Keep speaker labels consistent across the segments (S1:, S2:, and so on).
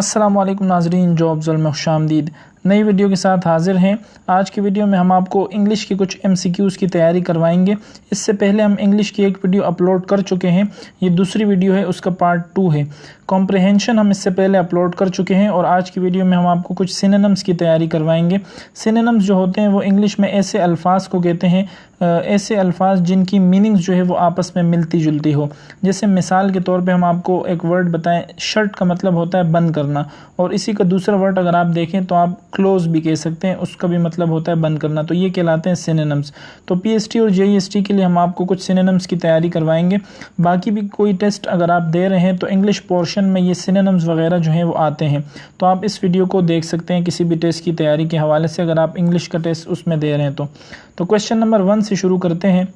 S1: अस्सलाम वालेकुम नाज़रीन, जॉब्स में खुशामदीद। नई वीडियो के साथ हाज़िर हैं। आज की वीडियो में हम आपको इंग्लिश की कुछ MCQs की तैयारी करवाएंगे। इससे पहले हम इंग्लिश की एक वीडियो अपलोड कर चुके हैं, ये दूसरी वीडियो है, उसका पार्ट 2 है। कॉम्प्रहेंशन हम इससे पहले अपलोड कर चुके हैं और आज की वीडियो में हम आपको कुछ सिनोनिम्स की तैयारी करवाएंगे। सिनोनिम्स जो होते हैं वो इंग्लिश में ऐसे अल्फाज को कहते हैं, ऐसे अल्फाज जिनकी मीनिंग्स जो है वो आपस में मिलती जुलती हो। जैसे मिसाल के तौर पे हम आपको एक वर्ड बताएं, शर्ट का मतलब होता है बंद करना, और इसी का दूसरा वर्ड अगर आप देखें तो आप क्लोज भी कह सकते हैं, उसका भी मतलब होता है बंद करना। तो ये कहलाते हैं सिनोनिम्स। तो PST और JEST के लिए हम आपको कुछ सिनोनिम्स की तैयारी करवाएंगे। बाकी भी कोई टेस्ट अगर आप दे रहे हैं तो इंग्लिश पोर्शन में ये सिनोनिम्स वगैरह जो हैं वो आते हैं, तो आप इस वीडियो को देख सकते हैं किसी भी टेस्ट की तैयारी के हवाले से, अगर आप इंग्लिश का टेस्ट उसमें दे रहे हैं तो क्वेश्चन नंबर 1 से शुरू करते हैं।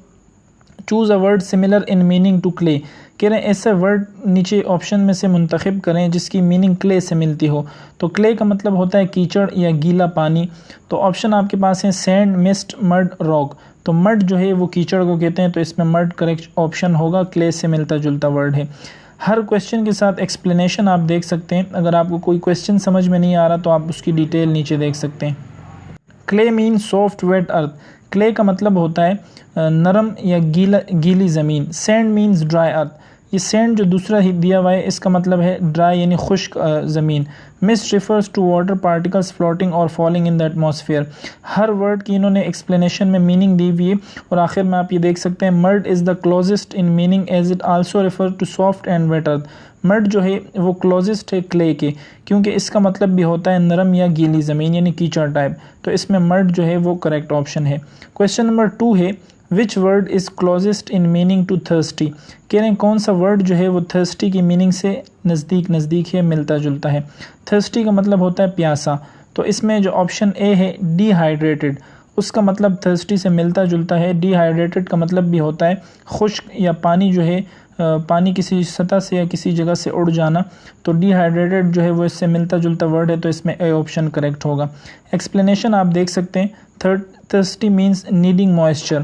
S1: Choose a word similar in meaning to clay. कह रहे हैं ऐसे वर्ड नीचे ऑप्शन में से मुंतखब करें जिसकी मीनिंग क्ले से मिलती हो। तो क्ले का मतलब होता है कीचड़ या गीला पानी। तो ऑप्शन आपके पास है सैंड, मिस्ट, मड, रॉक। तो मड जो है वो कीचड़ को कहते हैं, तो इसमें मड करेक्ट ऑप्शन होगा, क्ले से मिलता जुलता वर्ड है। हर क्वेश्चन के साथ एक्सप्लेनेशन आप देख सकते हैं। अगर आपको कोई क्वेश्चन समझ में नहीं आ रहा तो आप उसकी डिटेल नीचे देख सकते हैं। क्ले मीन सॉफ्ट वेट अर्थ। क्ले का मतलब होता है नरम या गीली ज़मीन। सैंड मीन्स ड्राई अर्थ। ये सैंड जो दूसरा ही दिया हुआ है इसका मतलब है ड्राई यानी खुश्क ज़मीन। Mist refers to water particles floating और फॉलिंग इन द एटमॉस्फेयर। हर वर्ड की इन्होंने एक्सप्लेनेशन में मीनिंग दी हुई है, और आखिर में आप ये देख सकते हैं mud is the closest in meaning as it also refer to soft and wet earth. Mud जो है वो क्लोजेस्ट है क्ले के, क्योंकि इसका मतलब भी होता है नरम या गीली ज़मीन यानी कीचड़ टाइप। तो इसमें मर्ड जो है वो करेक्ट ऑप्शन है। क्वेश्चन नंबर 2 है which word is closest in meaning to thirsty. कह रहे हैं कौन सा वर्ड जो है वो थर्स्टी की मीनिंग से नज़दीक है, मिलता जुलता है। थर्स्टी का मतलब होता है प्यासा। तो इसमें जो ऑप्शन ए है डिहाइड्रेटेड, उसका मतलब थर्स्टी से मिलता जुलता है। डिहाइड्रेटेड का मतलब भी होता है खुश्क या पानी जो है पानी किसी सतह से या किसी जगह से उड़ जाना। तो डिहाइड्रेटेड जो है वो इससे मिलता जुलता वर्ड है, तो इसमें ए ऑप्शन करेक्ट होगा। एक्सप्लेनेशन आप देख सकते हैं। थर्स्टी मीन्स नीडिंग मॉइस्चर,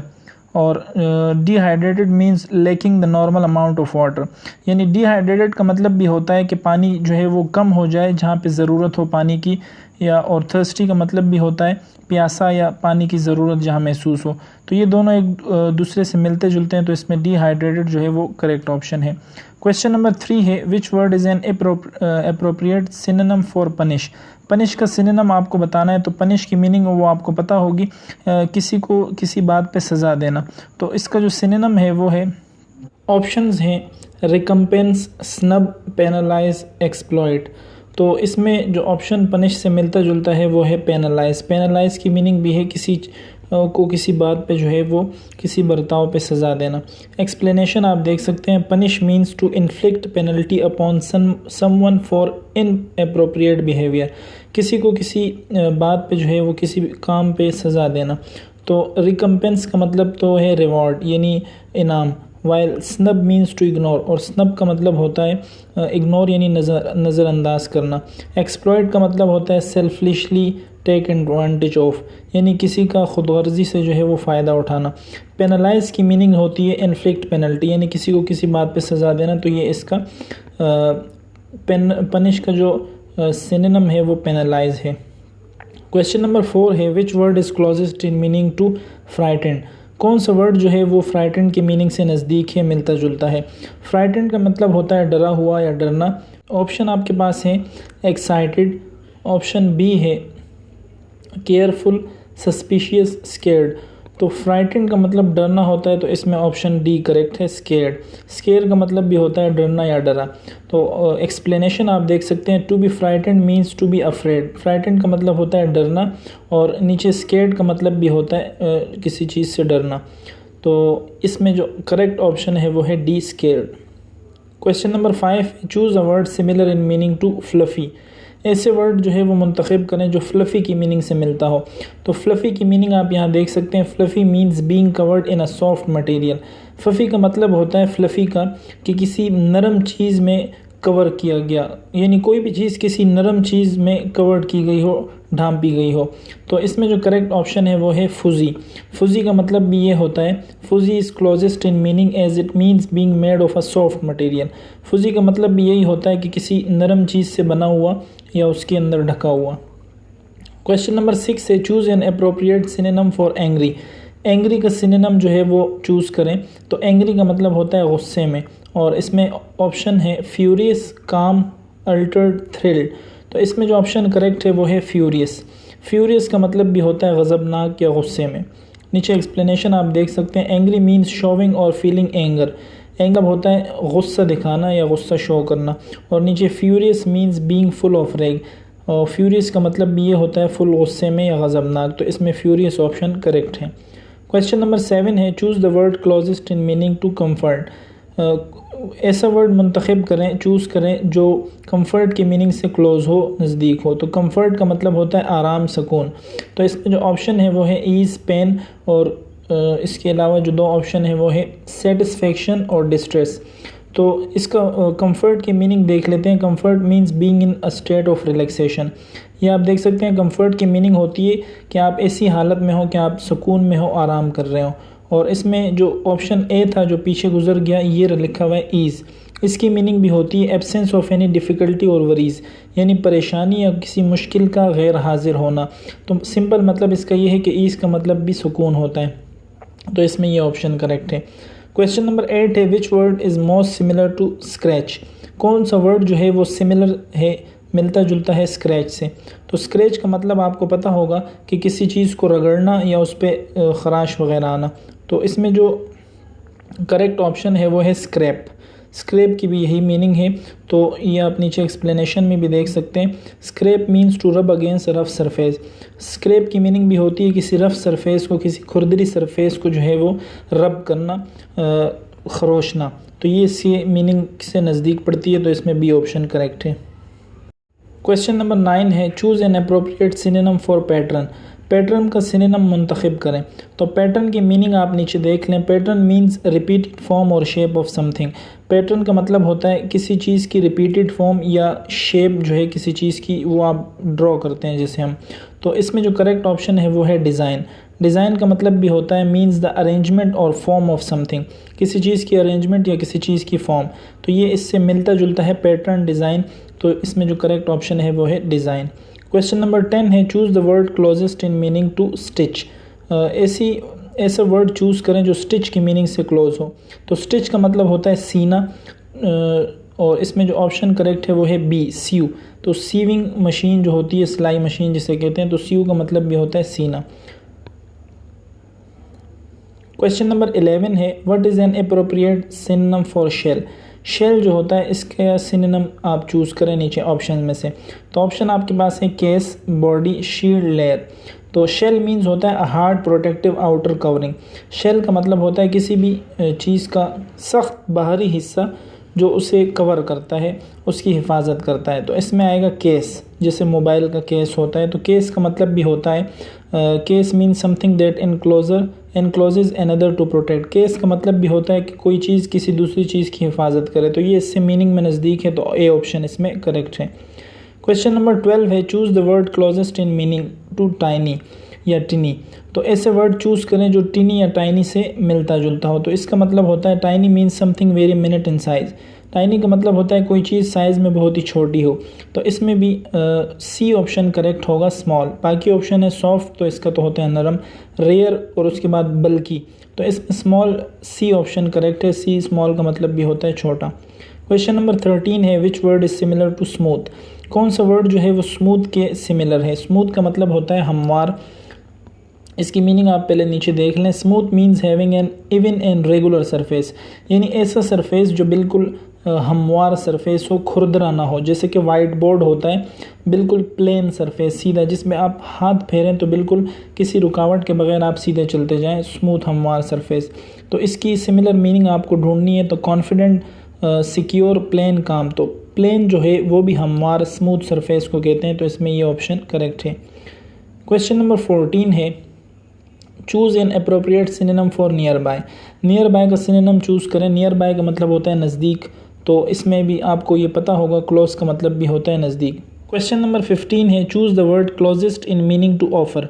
S1: और dehydrated means lacking the normal amount of water. यानी डिहाइड्रेटेड का मतलब भी होता है कि पानी जो है वो कम हो जाए जहाँ पे ज़रूरत हो पानी की, और थर्स्टी का मतलब भी होता है प्यासा या पानी की ज़रूरत जहाँ महसूस हो। तो ये दोनों एक दूसरे से मिलते जुलते हैं, तो इसमें डिहाइड्रेटेड जो है वो करेक्ट ऑप्शन है। क्वेश्चन नंबर 3 है which word is an appropriate synonym for punish. Punish का सिनोनिम आपको बताना है, तो पनिश की मीनिंग वो आपको पता होगी, किसी को किसी बात पे सज़ा देना। तो इसका जो सिनोनिम है वो है, ऑप्शंस हैं रिकम्पेंस, स्नब, पेनलाइज, एक्सप्लॉइट। तो इसमें जो ऑप्शन पनिश से मिलता जुलता है वो है पेनलाइज। पेनलाइज की मीनिंग भी है किसी को किसी बात पे जो है वो किसी बर्ताव पे सज़ा देना। एक्सप्लेनेशन आप देख सकते हैं। Punish means to inflict penalty upon someone for inappropriate behaviour. किसी को किसी बात पे जो है वो किसी काम पे सज़ा देना। तो रिकम्पेंस का मतलब तो है रिवॉर्ड यानी इनाम। While snub means to ignore, और स्नब का मतलब होता है इग्नोर यानी नज़रअंदाज करना। एक्सप्लॉइट का मतलब होता है सेल्फिशली टेक एडवांटेज ऑफ, यानी किसी का खुदगर्जी से जो है वो फ़ायदा उठाना। पेनलाइज की मीनिंग होती है इन्फ्लिक्ट पेनल्टी, यानी किसी को किसी बात पे सज़ा देना। तो ये इसका पनिश का जो सिनोनिम है वो पेनलाइज है। क्वेश्चन नंबर 4 है which word is closest in meaning to frightened. कौन सा वर्ड जो है वो फ्राइटेंड की मीनिंग से नज़दीक है, मिलता जुलता है। फ्राइटेंड का मतलब होता है डरा हुआ या डरना। ऑप्शन आपके पास है एक्साइटेड, ऑप्शन बी है केयरफुल, सस्पिशियस, स्केर्ड। तो फ्राइटेंड का मतलब डरना होता है, तो इसमें ऑप्शन डी करेक्ट है, स्केर्ड। स्केयर का मतलब भी होता है डरना या डरा। तो एक्सप्लेनेशन आप देख सकते हैं। To be frightened means to be afraid. Frightened का मतलब होता है डरना, और नीचे स्केर्ड का मतलब भी होता है किसी चीज़ से डरना। तो इसमें जो करेक्ट ऑप्शन है वो है D, scared. Question number 5 choose a word similar in meaning to fluffy. ऐसे वर्ड जो है वो मुंतखब करें जो फ्लफ़ी की मीनिंग से मिलता हो। तो फ्लफ़ी की मीनिंग आप यहाँ देख सकते हैं। Fluffy means being covered in a soft material. Fluffy का मतलब होता है फ्लफ़ी का कि किसी नरम चीज़ में कवर किया गया, यानी कोई भी चीज़ किसी नरम चीज़ में कवर्ड की गई हो, ढांपी गई हो। तो इसमें जो करेक्ट ऑप्शन है वो है फुजी। फुजी का मतलब भी ये होता है, fuzzy is closest in meaning as it means being made of a soft material. Fuzzy का मतलब भी यही होता है कि किसी नरम चीज़ से बना हुआ या उसके अंदर ढका हुआ। क्वेश्चन नंबर 6 है, choose N appropriate synonym for angry. Angry का सिनोनिम जो है वो चूज़ करें। तो एंग्री का मतलब होता है गुस्से में, और इसमें ऑप्शन है फ्यूरियस, काम, अल्टर्ड, थ्रिल्ड। तो इसमें जो ऑप्शन करेक्ट है वो है फ्यूरियस। फ्यूरियस का मतलब भी होता है गज़बनाक या गुस्से में। नीचे एक्सप्लेनेशन आप देख सकते हैं, एंग्री मीन्स शोविंग और फीलिंग एंगर। एंगर होता है गुस्सा दिखाना या गुस्सा शो करना। और नीचे furious means being full of रेग, और फ्यूरियस का मतलब भी ये होता है फुल गुस्से में या गज़बनाक। तो इसमें फ्यूरियस ऑप्शन करेक्ट है। क्वेश्चन नंबर 7 है, choose the word closest in meaning to comfort. ऐसा वर्ड मुंतखब करें, चूज़ करें जो कंफर्ट की मीनिंग से क्लोज़ हो, नज़दीक हो। तो कंफर्ट का मतलब होता है आराम, सुकून। तो इसमें जो ऑप्शन है वो है ईज़, पेन, और इसके अलावा जो दो ऑप्शन है वो है सेटिस्फेक्शन और डिस्ट्रेस। तो इसका कंफर्ट की मीनिंग देख लेते हैं। Comfort means being in a state of relaxation. ये आप देख सकते हैं, कंफर्ट की मीनिंग होती है कि आप ऐसी हालत में हो कि आप सुकून में हो, आराम कर रहे हो। और इसमें जो ऑप्शन ए था जो पीछे गुजर गया, ये लिखा हुआ है ईज़। इसकी मीनिंग भी होती है एब्सेंस ऑफ एनी डिफ़िकल्टी और वरीज़, यानी परेशानी या किसी मुश्किल का गैर हाजिर होना। तो सिंपल मतलब इसका ये है कि ईज़ का मतलब भी सुकून होता है। तो इसमें ये ऑप्शन करेक्ट है। क्वेश्चन नंबर 8 है, which word is most similar to scratch. कौन सा वर्ड जो है वो सिमिलर है, मिलता जुलता है स्क्रैच से। तो स्क्रैच का मतलब आपको पता होगा कि किसी चीज़ को रगड़ना या उस पर ख़राश वगैरह आना। तो इसमें जो करेक्ट ऑप्शन है वो है स्क्रैप। स्क्रैप की भी यही मीनिंग है। तो ये आप नीचे एक्सप्लेनेशन में भी देख सकते हैं। Scrape means to rub against rough surface. Scrape की मीनिंग भी होती है किसी रफ सरफेस को, किसी खुरदरी सरफेस को जो है वो रब करना, खरोशना। तो ये इसकी मीनिंग से नज़दीक पड़ती है। तो इसमें बी ऑप्शन करेक्ट है। क्वेश्चन नंबर 9 है, choose N appropriate synonym for pattern. Pattern का सिनोनिम मुंतखब करें। तो पैटर्न की मीनिंग आप नीचे देख लें। पैटर्न मीन्स रिपीटेड फॉर्म और शेप ऑफ समथिंग। पैटर्न का मतलब होता है किसी चीज़ की रिपीटेड फॉर्म या शेप जो है किसी चीज़ की, वो आप ड्रॉ करते हैं जैसे हम। तो इसमें जो करेक्ट ऑप्शन है वो है डिज़ाइन। डिज़ाइन का मतलब भी होता है मीन्स द अरेंजमेंट और फॉर्म ऑफ समथिंग, किसी चीज़ की अरेंजमेंट या किसी चीज़ की फॉर्म। तो ये इससे मिलता जुलता है पैटर्न, डिज़ाइन। तो इसमें जो करेक्ट ऑप्शन है वो है डिज़ाइन। क्वेश्चन नंबर 10 है, choose the word closest in meaning to stitch. ऐसा वर्ड चूज़ करें जो स्टिच की मीनिंग से क्लोज हो। तो स्टिच का मतलब होता है सीना, और इसमें जो ऑप्शन करेक्ट है वो है बी, सीव। तो सीविंग मशीन जो होती है, सिलाई मशीन जिसे कहते हैं, तो सीव का मतलब भी होता है सीना। क्वेश्चन नंबर 11 है, what is an appropriate synonym for shell. Shell जो होता है इसका सिनोनिम आप चूज़ करें नीचे ऑप्शन में से। तो ऑप्शन आपके पास है केस, बॉडी, शील्ड, लेयर। तो शेल मीन्स होता है hard protective outer covering. Shell का मतलब होता है किसी भी चीज़ का सख्त बाहरी हिस्सा जो उसे कवर करता है, उसकी हिफाजत करता है। तो इसमें आएगा केस, जैसे मोबाइल का केस होता है। तो केस का मतलब भी होता है, case means something that encloses another to protect. Case का मतलब भी होता है कि कोई चीज़ किसी दूसरी चीज़ की हिफाजत करे। तो ये इससे मीनिंग में नज़दीक है। तो ए ऑप्शन इसमें करेक्ट है। क्वेश्चन नंबर 12 है, choose the word closest in meaning to tiny या टिनी। तो ऐसे वर्ड चूज़ करें जो टिनी या टाइनी से मिलता जुलता हो। तो इसका मतलब होता है tiny means something very minute in size. Tiny का मतलब होता है कोई चीज़ साइज़ में बहुत ही छोटी हो। तो इसमें भी सी ऑप्शन करेक्ट होगा, स्मॉल। बाकी ऑप्शन है सॉफ्ट, तो इसका तो होता है नरम, रेयर और उसके बाद बल्कि। तो इसमें स्मॉल, सी ऑप्शन करेक्ट है। सी स्मॉल का मतलब भी होता है छोटा। क्वेश्चन नंबर 13 है, which word is similar to smooth. कौन सा वर्ड जो है वो स्मूथ के सिमिलर है। स्मूथ का मतलब होता है हमवार। इसकी मीनिंग आप पहले नीचे देख लें। Smooth means having an even and regular surface, यानी ऐसा सरफेस जो बिल्कुल हमवार सरफेस हो, खुरदरा ना हो। जैसे कि वाइट बोर्ड होता है, बिल्कुल प्लेन सरफेस, सीधा, जिसमें आप हाथ फेरें तो बिल्कुल किसी रुकावट के बगैर आप सीधे चलते जाएं, स्मूथ हमवार सरफेस। तो इसकी सिमिलर मीनिंग आपको ढूंढनी है। तो कॉन्फिडेंट, सिक्योर, प्लेन, काम। तो प्लेन जो है वो भी हमवार स्मूथ सरफेस को कहते हैं। तो इसमें ये ऑप्शन करेक्ट है। क्वेश्चन नंबर 14 है, choose N appropriate synonym for near by. Near by का सिनोनिम चूज़ करें। नियर बाय का मतलब होता है नज़दीक, तो इसमें भी आपको ये पता होगा क्लोज का मतलब भी होता है नज़दीक। क्वेश्चन नंबर 15 है choose the word closest in meaning to offer.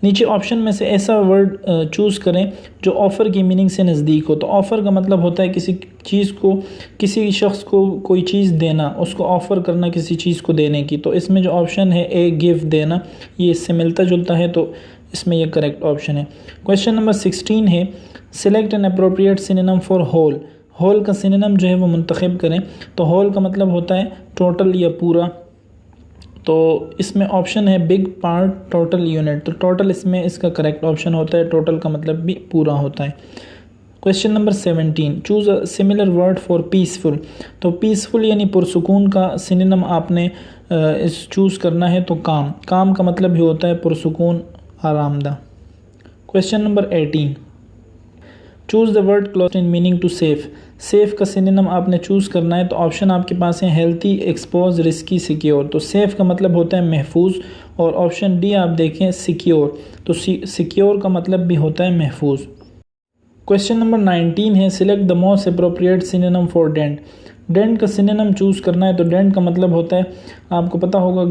S1: नीचे ऑप्शन में से ऐसा वर्ड चूज़ करें जो ऑफ़र की मीनिंग से नज़दीक हो। तो ऑफ़र का मतलब होता है किसी चीज़ को, किसी शख्स को कोई चीज़ देना, उसको ऑफ़र करना किसी चीज़ को देने की। तो इसमें जो ऑप्शन है ए गिव देना, ये इससे मिलता जुलता है, तो इसमें यह करेक्ट ऑप्शन है। क्वेश्चन नंबर 16 है select an appropriate synonym for hole. Hole का सिनोनिम जो है वो मुंतखब करें। तो होल का मतलब होता है टोटल या पूरा। तो इसमें ऑप्शन है बिग पार्ट टोटल यूनिट। तो टोटल इसमें इसका करेक्ट ऑप्शन होता है, टोटल का मतलब भी पूरा होता है। Question number 17 choose a similar word for peaceful. तो पीसफुल यानी पुरसुकून का सिनोनिम आपने इस चूज़ करना है। तो काम, काम का मतलब भी होता है पुरसुकून, आरामदा। Question number 18 choose the word close in meaning to safe. Safe का सिनोनिम आपने चूज़ करना है। तो ऑप्शन आपके पास है हेल्थी, एक्सपोज, रिस्की, सिक्योर। तो सेफ का मतलब होता है महफूज, और ऑप्शन डी आप देखें सिक्योर। तो सिक्योर का मतलब भी होता है महफूज। क्वेश्चन नंबर 19 है select the most appropriate synonym for dent. Dent का सिनोनिम चूज़ करना है। तो डेंट का मतलब होता है, आपको पता होगा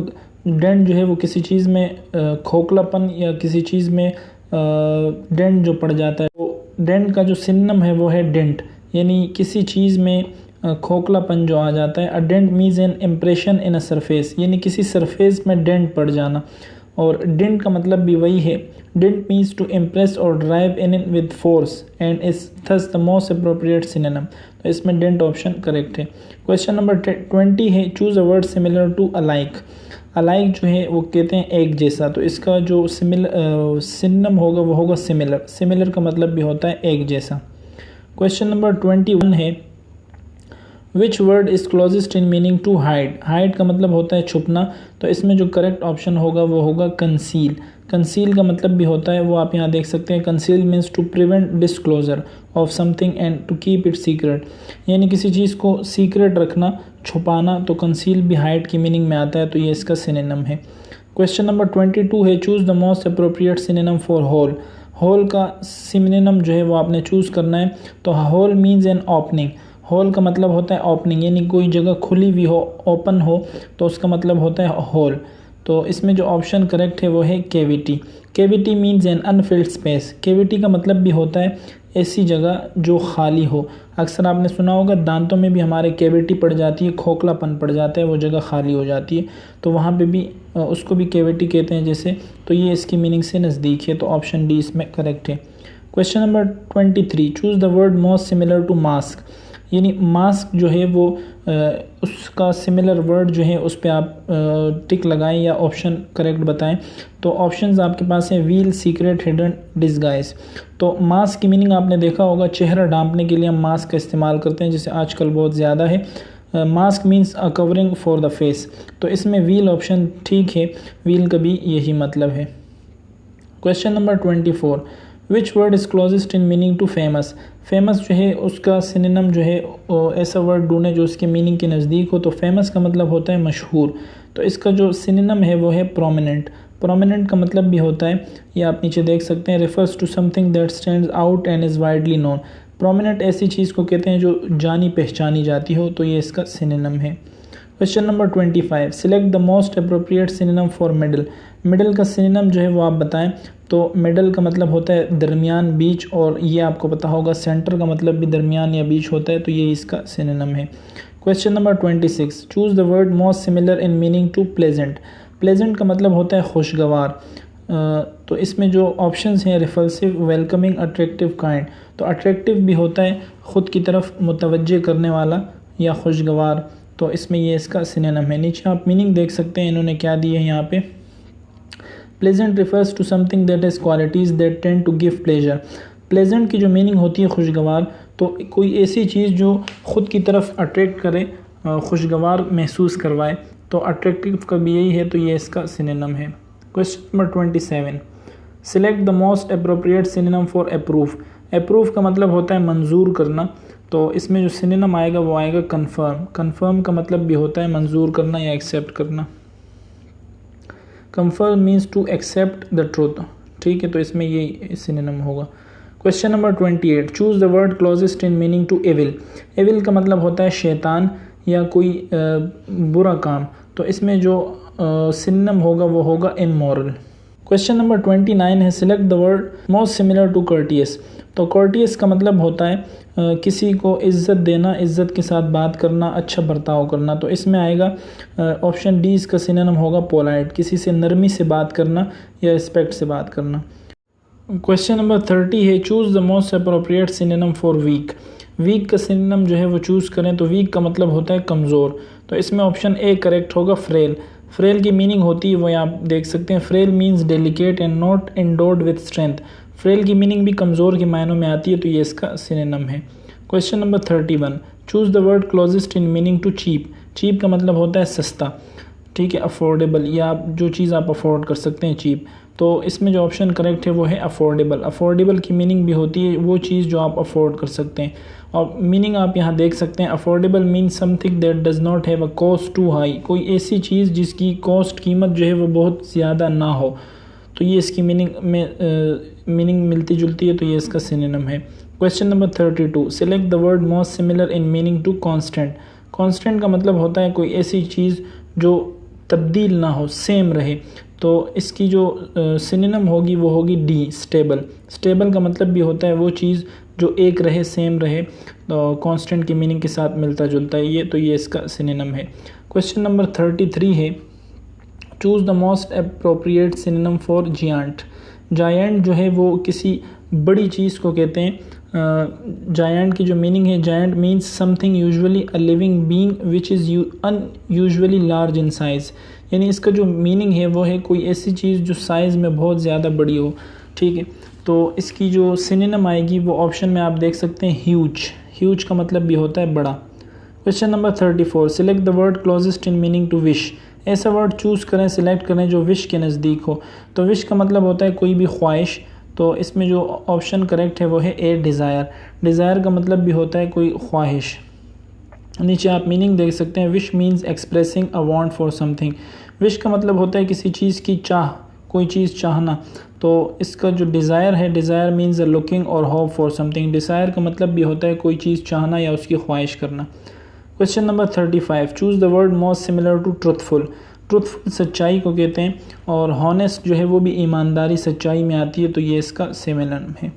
S1: डेंट जो है वो किसी चीज़ में खोखलापन या किसी चीज़ में डेंट जो पड़ जाता है। तो डेंट का जो सिनोनिम है वो है डेंट, यानी किसी चीज़ में खोखलापन जो आ जाता है। A dent means an impression in a surface, यानी किसी सरफेस में डेंट पड़ जाना। और डेंट का मतलब भी वही है। डेंट मीन्स टू इम्प्रेस और drive in with force and is thus the most appropriate synonym. तो इसमें डेंट ऑप्शन करेक्ट है। क्वेश्चन नंबर 20 है choose a word similar to alike. Alike जो है वो कहते हैं एक जैसा। तो इसका जो सिनोनिम होगा वो होगा सिमिलर। सिमिलर का मतलब भी होता है एक जैसा। क्वेश्चन नंबर 21 है which word is closest in meaning to hide. Hide का मतलब होता है छुपना। तो इसमें जो करेक्ट ऑप्शन होगा वो होगा कंसील। कंसील का मतलब भी होता है, वो आप यहाँ देख सकते हैं, conceal means to prevent disclosure of something and to keep it secret, यानी किसी चीज़ को सीक्रेट रखना, छुपाना। तो कंसील भी हाइड की मीनिंग में आता है, तो ये इसका सिनोनिम है। क्वेश्चन नंबर 22 है choose the most appropriate synonym for hole. Hole का सिनोनिम जो है वो आपने चूज़ करना है। तो hole means an opening. Hole का मतलब होता है ओपनिंग, यानी कोई जगह खुली हुई हो, ओपन हो, तो उसका मतलब होता है होल। तो इसमें जो ऑप्शन करेक्ट है वो है cavity. Cavity means an unfilled space. Cavity का मतलब भी होता है ऐसी जगह जो खाली हो। अक्सर आपने सुना होगा दांतों में भी हमारे कैविटी पड़ जाती है, खोखलापन पड़ जाता है, वो जगह खाली हो जाती है, तो वहाँ पे भी उसको भी कैविटी कहते हैं जैसे। तो ये इसकी मीनिंग से नज़दीक है, तो ऑप्शन डी इसमें करेक्ट है। Question number 23 choose the word most similar to mask. यानी मास्क जो है वो उसका सिमिलर वर्ड जो है उस पर आप टिक लगाएं या ऑप्शन करेक्ट बताएं। तो ऑप्शंस आपके पास हैं व्हील, सीक्रेट, हिडन, डिस्गाइज। तो मास्क की मीनिंग आपने देखा होगा, चेहरा ढांपने के लिए हम मास्क का इस्तेमाल करते हैं, जैसे आजकल बहुत ज़्यादा है। Mask means a covering for the face. तो इसमें व्हील ऑप्शन ठीक है, व्हील का भी यही मतलब है। Question number 24 which word is closest in meaning to famous. Famous जो है उसका सिनोनिम जो है ऐसा वर्ड ढूंढें जो उसके मीनिंग के नज़दीक हो। तो फेमस का मतलब होता है मशहूर। तो इसका जो सिनोनिम है वो है प्रोमिनेंट। प्रोमिनेंट का मतलब भी होता है, ये आप नीचे देख सकते हैं, refers to something that stands out and is widely known. Prominent ऐसी चीज़ को कहते हैं जो जानी पहचानी जाती हो, तो ये इसका सिनोनिम है। Question number 25 select the most appropriate synonym for middle. Middle का सिनोनिम जो है वो आप बताएं। तो मिडल का मतलब होता है दरमियान, बीच, और ये आपको पता होगा सेंटर का मतलब भी दरमियान या बीच होता है, तो ये इसका सिनोनिम है। Question number 26 choose the word most similar in meaning to pleasant. Pleasant का मतलब होता है खुशगवार। तो इसमें जो ऑप्शंस हैं रिपल्सिव, वेलकमिंग, अट्रैक्टिव, काइंड। तो अट्रैक्टिव भी होता है ख़ुद की तरफ मुतवज्जे करने वाला या खुशगवार, तो इसमें ये इसका सिनोनिम है। नीचे आप मीनिंग देख सकते हैं इन्होंने क्या दी है यहाँ पे। Pleasant refers to something that is qualities that tend to give pleasure. Pleasant की जो मीनिंग होती है खुशगवार, तो कोई ऐसी चीज़ जो ख़ुद की तरफ अट्रैक्ट करे, खुशगवार महसूस करवाए, तो अट्रैक्टिव का भी यही है, तो ये इसका सिनोनिम है। Question number 27 select the most appropriate synonym for approve. Approve का मतलब होता है मंजूर करना। तो इसमें जो सिनोनिम आएगा वो आएगा कन्फर्म। कन्फर्म का मतलब भी होता है मंजूर करना या एक्सेप्ट करना। Confirm means to accept the truth. ठीक है, तो इसमें ये सिनोनिम होगा। Question number 28, choose the word closest in meaning to evil. Evil का मतलब होता है शैतान या कोई बुरा काम, तो इसमें जो सिनोनिम होगा वो होगा इमोरल। क्वेश्चन नंबर 29 है, select the word most similar to courteous. तो कर्टियस का मतलब होता है किसी को इज़्ज़त देना, इज़्ज़त के साथ बात करना, अच्छा बर्ताव करना। तो इसमें आएगा ऑप्शन डी, इसका सिनोनिम होगा पोलाइट, किसी से नरमी से बात करना या रिस्पेक्ट से बात करना। क्वेश्चन नंबर 30 है, choose the most appropriate synonym for weak. Weak का सिनोनिम जो है वो चूज़ करें, तो वीक का मतलब होता है कमज़ोर। तो इसमें ऑप्शन ए करेक्ट होगा, फ्रेल। फ्रेल की मीनिंग होती है वो आप देख सकते हैं, frail means delicate and not endowed with strength. Frail की मीनिंग भी कमज़ोर के मायनों में आती है, तो ये इसका सिनोनिम है। Question number 31, choose the word closest in meaning to cheap. Cheap का मतलब होता है सस्ता, ठीक है, अफोर्डेबल, या जो चीज़ आप अफोर्ड कर सकते हैं, चीप। तो इसमें जो ऑप्शन करेक्ट है वो है अफोर्डेबल। अफोर्डेबल की मीनिंग भी होती है वो चीज़ जो आप अफोर्ड कर सकते हैं, और मीनिंग आप यहाँ देख सकते हैं, affordable means something that does not have a cost too high. कोई ऐसी चीज़ जिसकी कॉस्ट, कीमत जो है वो बहुत ज़्यादा ना हो, तो ये इसकी मीनिंग मिलती जुलती है, तो ये इसका सिनोनिम है। Question number 32, select the word most similar in meaning to constant. Constant का मतलब होता है कोई ऐसी चीज़ जो तब्दील ना हो, सेम रहे। तो इसकी जो सिनोनिम होगी वो होगी डी, स्टेबल। स्टेबल का मतलब भी होता है वो चीज़ जो एक रहे, सेम रहे, तो कांस्टेंट की मीनिंग के साथ मिलता जुलता है ये, तो ये इसका सिनोनिम है। क्वेश्चन नंबर 33 है, choose the most appropriate synonym for giant. Giant जो है वो किसी बड़ी चीज़ को कहते हैं। जायंट की जो मीनिंग है, giant means something usually a living being which is unusually large in size. यानी इसका जो मीनिंग है वो है कोई ऐसी चीज़ जो साइज़ में बहुत ज़्यादा बड़ी हो, ठीक है। तो इसकी जो सिनोनिम आएगी वो ऑप्शन में आप देख सकते हैं ह्यूज। ह्यूज का मतलब भी होता है बड़ा। Question number 34, select the word closest in meaning to wish. ऐसा वर्ड चूज़ करें, सिलेक्ट करें जो विश के नज़दीक हो। तो विश का मतलब होता है कोई भी ख्वाहिश, तो इसमें जो ऑप्शन करेक्ट है वो है ए, डिज़ायर। डिज़ायर का मतलब भी होता है कोई ख्वाहिश। नीचे आप मीनिंग देख सकते हैं, wish means expressing a want for something. Wish का मतलब होता है किसी चीज़ की चाह, कोई चीज़ चाहना। तो इसका जो डिज़ायर है, डिज़ायर मीन्स अ लुकिंग और होप फॉर समथिंग। डिज़ायर का मतलब भी होता है कोई चीज़ चाहना या उसकी ख्वाहिश करना। Question number 35, choose the word most similar to truthful. Truthful सच्चाई को कहते हैं, और हॉनेस्ट जो है वो भी ईमानदारी, सच्चाई में आती है, तो ये इसका सिमिलर है।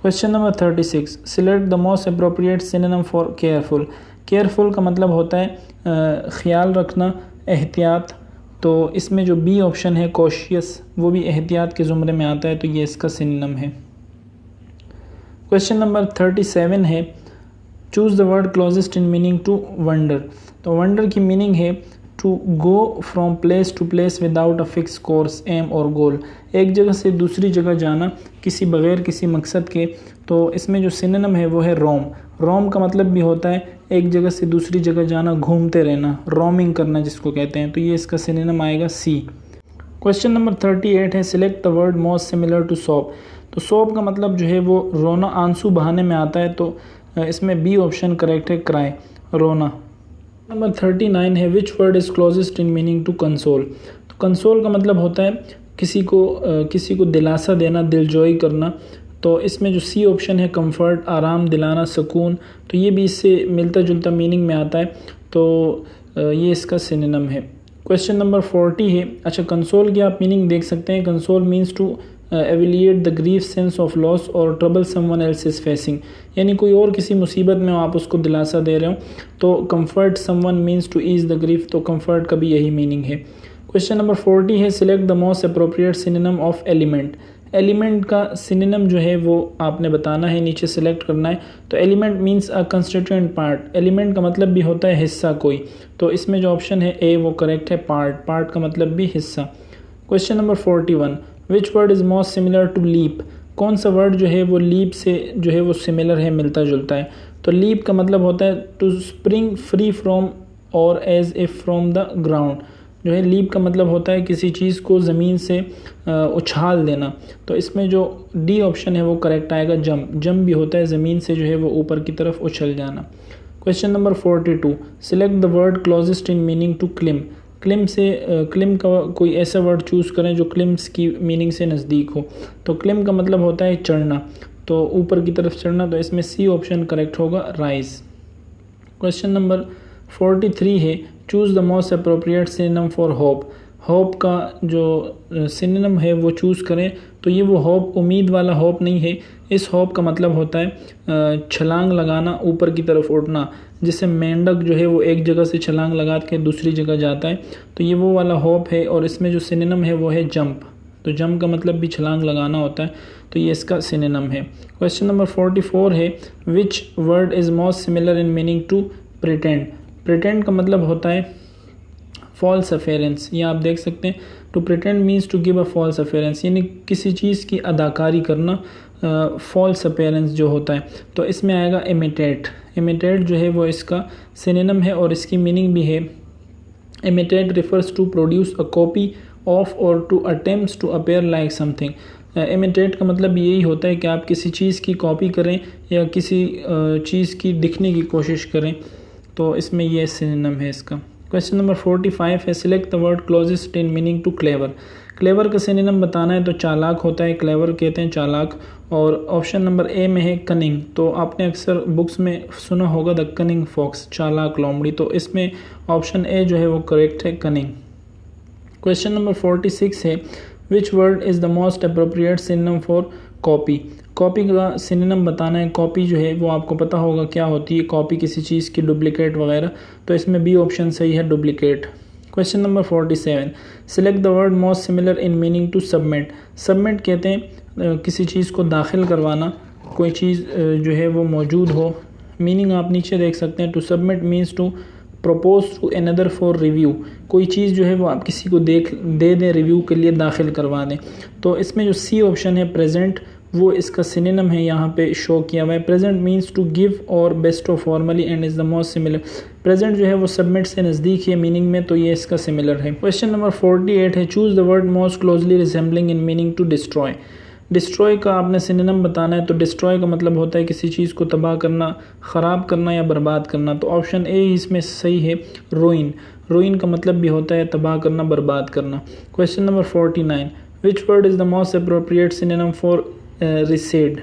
S1: Question number 36, select the most appropriate synonym for careful. Careful का मतलब होता है ख्याल रखना, एहतियात। तो इसमें जो बी ऑप्शन है, कॉशियस, वो भी एहतियात के ज़ुमरे में आता है, तो ये इसका सिनोनिम है। क्वेश्चन नंबर 37 है, choose the word closest in meaning to wander. तो वंडर की मीनिंग है to go from place to place without a fix course, aim or goal. एक जगह से दूसरी जगह जाना किसी बग़ैर किसी मकसद के। तो इसमें जो सिनोनिम है वो है रोम। रोम का मतलब भी होता है एक जगह से दूसरी जगह जाना, घूमते रहना, रोमिंग करना जिसको कहते हैं, तो ये इसका सिनोनिम आएगा सी। क्वेश्चन नंबर 38 है, select the word most similar to sob. तो सोब का मतलब जो है वो रोना, आंसू बहाने में आता है, तो इसमें बी ऑप्शन करेक्ट है, क्राई, रोना। नंबर 39 है, which word is closest in meaning to console. तो कंसोल का मतलब होता है किसी को दिलासा देना, दिलजोई करना। तो इसमें जो सी ऑप्शन है, कंफर्ट, आराम दिलाना, सुकून, तो ये भी इससे मिलता जुलता मीनिंग में आता है, तो ये इसका सिनोनिम है। क्वेश्चन नंबर 40 है, अच्छा कंसोल की आप मीनिंग देख सकते हैं। Console means to alleviate the grief sense of loss और trouble someone else is facing. यानी कोई और किसी मुसीबत में हो, आप उसको दिलासा दे रहे हो। तो comfort someone means to ease the grief, तो कंफर्ट का भी यही मीनिंग है। क्वेश्चन नंबर 40 है, select the most appropriate synonym of element. Element का सिनोनिम जो है वो आपने बताना है, नीचे सेलेक्ट करना है। तो एलिमेंट मीन्स अ कंस्टिट्यूएंट पार्ट। एलिमेंट का मतलब भी होता है हिस्सा कोई, तो इसमें जो ऑप्शन है ए वो करेक्ट है, पार्ट। पार्ट का मतलब भी हिस्सा। Question number 41, which word is most similar to leap. कौन सा वर्ड जो है वो लीप से जो है वो सिमिलर है, मिलता जुलता है। तो लीप का मतलब होता है to spring free from or as if from the ground. जो है लीप का मतलब होता है किसी चीज़ को ज़मीन से उछाल देना। तो इसमें जो डी ऑप्शन है वो करेक्ट आएगा, जंप। जंप भी होता है ज़मीन से जो है वो ऊपर की तरफ उछल जाना। Question number 42, select the word closest in meaning to climb. Climb का कोई ऐसा वर्ड चूज़ करें जो क्लिम्स की मीनिंग से नज़दीक हो। तो क्लिम का मतलब होता है चढ़ना। तो ऊपर की तरफ चढ़ना, तो इसमें सी ऑप्शन करेक्ट होगा, राइज। क्वेश्चन नंबर 43 है, choose the most appropriate synonym for hope. Hope का जो सिनोनिम है वो चूज़ करें। तो ये वो होप उम्मीद वाला होप नहीं है। इस होप का मतलब होता है छलांग लगाना, ऊपर की तरफ उड़ना, जिससे मेंढक जो है वो एक जगह से छलांग लगा के दूसरी जगह जाता है। तो ये वो वाला होप है। और इसमें जो सिनोनिम है वो है जंप। तो जंप का मतलब भी छलांग लगाना होता है। तो ये इसका सिनोनिम है। क्वेश्चन नंबर 44 है, which word is most similar in meaning to pretend. Pretend का मतलब होता है फॉल्स अफेरेंस। ये आप देख सकते हैं, to pretend means to give a false appearance, यानी किसी चीज़ की अदाकारी करना, फॉल्स अपेरेंस जो होता है। तो इसमें आएगा इमिटेट। इमिटेट जो है वो इसका सिनोनिम है और इसकी मीनिंग भी है, imitate refers to produce a copy of और to attempts to appear like something. Imitate का मतलब यही होता है कि आप किसी चीज़ की कॉपी करें या किसी चीज़ की दिखने की कोशिश करें। तो इसमें ये सिनोनिम है इसका। क्वेश्चन नंबर 45 है, select the word closest in meaning to clever. Clever का सिनोनिम बताना है तो चालाक होता है, क्लेवर कहते हैं चालाक। और ऑप्शन नंबर ए में है कनिंग। तो आपने अक्सर बुक्स में सुना होगा द कनिंग फॉक्स, चालाक लोमड़ी। तो इसमें ऑप्शन ए जो है वो करेक्ट है, कनिंग। क्वेश्चन नंबर 46 है, which word is the most appropriate synonym for copy. Copy का सिनोनिम बताना है। कॉपी जो है वो आपको पता होगा क्या होती है, कॉपी किसी चीज़ की, डुप्लीकेट वगैरह। तो इसमें बी ऑप्शन सही है, duplicate. Question number 47, select the word most similar in meaning to submit. Submit कहते हैं किसी चीज़ को दाखिल करवाना, कोई चीज़ जो है वो मौजूद हो। मीनिंग आप नीचे देख सकते हैं, to submit means to propose to another for review. कोई चीज़ जो है वो आप किसी को दे दें रिव्यू के लिए, दाखिल करवा दें। तो इसमें जो सी ऑप्शन है प्रेजेंट, वो इसका सिनोनिम है, यहाँ पे शो किया हुआ है। प्रेजेंट मीन्स टू गिव और best of formally and is the most similar. Present जो है वो सबमिट से नज़दीक है मीनिंग में, तो ये इसका सिमिलर है। क्वेश्चन नंबर 48 है, choose the word most closely resembling in meaning to destroy. Destroy का आपने सिनोनिम बताना है। तो डिस्ट्रॉय का मतलब होता है किसी चीज़ को तबाह करना, ख़राब करना या बर्बाद करना। तो ऑप्शन ए इसमें सही है, रोइन। रोइन का मतलब भी होता है तबाह करना, बर्बाद करना। Question number 49, which word is the most appropriate synonym for recede.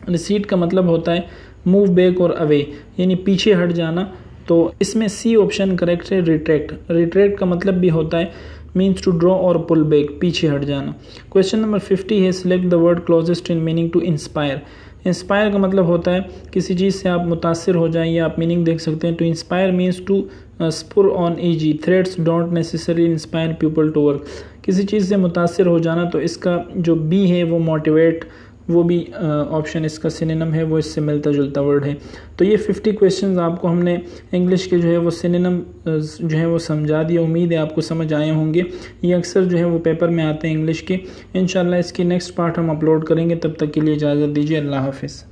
S1: Recede का मतलब होता है मूव बैक और अवे, यानी पीछे हट जाना। तो इसमें सी ऑप्शन करेक्ट है, रिट्रैक्ट। रिट्रैक्ट का मतलब भी होता है मीन्स टू ड्रॉ और पुल बैक, पीछे हट जाना। क्वेश्चन नंबर 50 है, select the word closest in meaning to inspire. Inspire का मतलब होता है किसी चीज़ से आप मुतासिर हो जाएं, या आप मीनिंग देख सकते हैं। To inspire means to spur on easy, threats don't necessary inspire people to work. किसी चीज़ से मुतासिर हो जाना। तो इसका जो बी है वो मोटिवेट, वो भी ऑप्शन इसका सिनोनिम है, वो इससे मिलता जुलता वर्ड है। तो ये 50 क्वेश्चंस आपको हमने इंग्लिश के जो है वो सिनोनिम जो है वो समझा दिया। उम्मीद है आपको समझ आए होंगे। ये अक्सर जो है वो पेपर में आते हैं इंग्लिश के। इंशाल्लाह इसकी नेक्स्ट पार्ट हम अपलोड करेंगे। तब तक के लिए इजाज़त दीजिए। अल्लाह हाफिज़।